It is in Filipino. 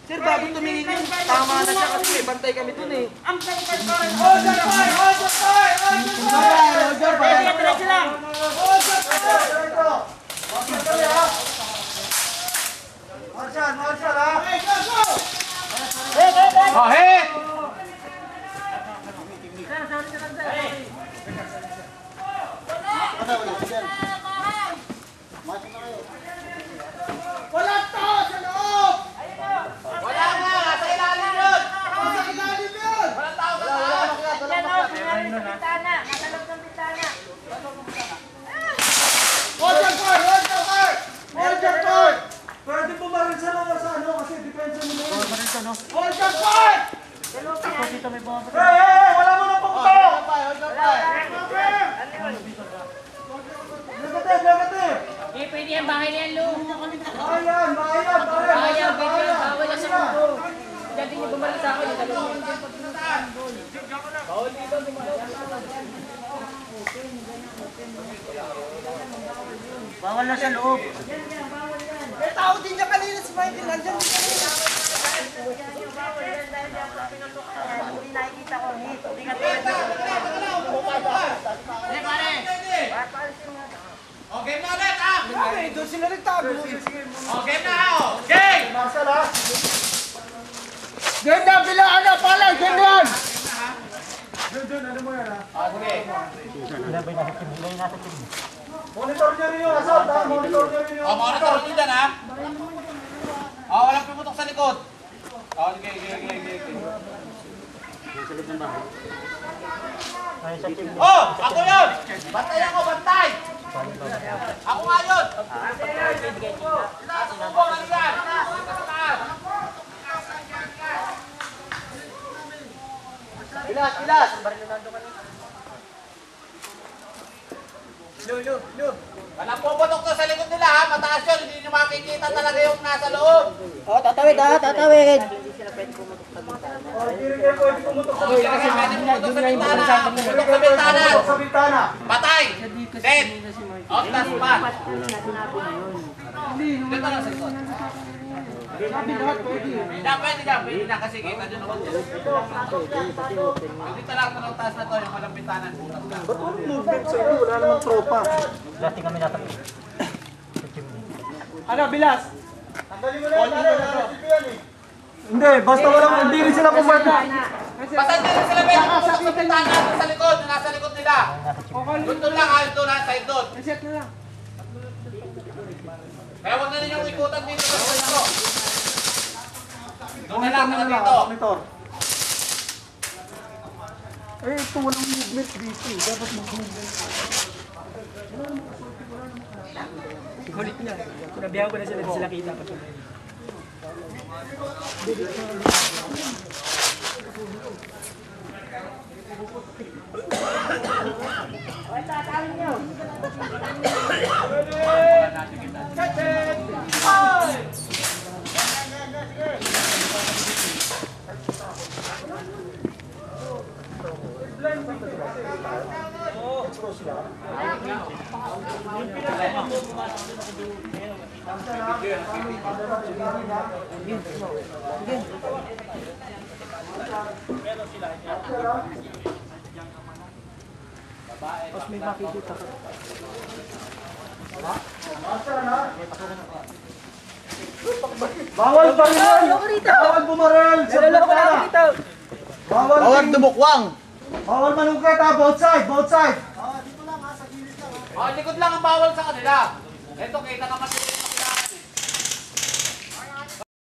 Sir, bago tumingin yun, tama na siya kasi may bantay kami dun eh. Ang pagpapay! Hold the fire! Hold the fire! Hold the fire! Hold the fire! Diretso lang! Hold the fire! Marshal! Marshal ha! Hey, go! Go! Hey, hey, hey! Oh, hit! Wala tao sa loob! Wala nga! Nasa ilalim yun! Nasa ilalim yun! Wala tao sa taas! Diyan o, pinari sa bintana. Nasa loob ng bintana. Hold the fire! Hold the fire! Hold the fire! Pwede pumaril sa mga sa ano kasi depensa mo na yun. Hold the fire! Hey, hey! Wala mo na pumunta! Hold the fire! Negative! Eh, pwede yan bahay na yan, Lu. Bayan! Bayan! Bayan, pwede yan. Bawal na sa kubo. Dati niyo bumalik sa akin. Bawal na sa loob. May tao din niya kanina si Michael. Nandiyan din kanina. Hindi nakikita ko. Hindi ka Okay na ulit ah! Ay, doon sila nagtago. Okay na oh! Okay! Marshal ha? Ganda, bilaan na pala! Ganyan! Doon, ano mo yan ha? Okay. Monitor niya rin yung assault ha? Monitor niya rin yung... Oh, monitor nyo dyan ha! Oh, walang pumutok sa likod. Oh, okay. Oh! Ako yun! Bantay ako, bantay! Ako nga yun! Sumbong, ano yan? Ilas! Walang pumutok to sa likod nila ha! Mataas yun! Hindi nyo makikita talaga yung nasa loob! Oh, tatawid ha, tatawid. Oh, hindi rin kayo pwede pumutok sa Hindi kasi pwede pumutok sa bintana! Pumutok sa bintana! sa bintana. Patay! Dead! Out last man! Dito lang sa likod. Pwede na kasi kita nyo naman dyan. Dito lang sa taas na to, yung walang bintana. Ba't walang movement sa inyo? Wala namang tropa. Dati kami natapos. Ano, bilas? Tanggalin mo na yan. Hindi, basta walang, hindi rin sila pumunta. Basta hindi rin sila pwede pumuntok sa bintana sa likod, nasa likod nila. Doon lang, ayun doon, side doon. Reset na lang. Kaya huwag na ninyong ikutan dito sa dito. Doon na lang, dito. Monitor. Eh, ito walang movement dito. Dapat mag-movement. Kulit niya. Sinabihan ko na sila, hindi sila kita pa. Oy, tatawid niyo. Tapos may makikita ka. Bawal pa rin yan! Bawal bumaril! Sa bintana! Bawal dumukwang! Bawal manungkit ha! Both side! Both side! Oh, likod lang ang bawal sa kanila. Ito, kita naman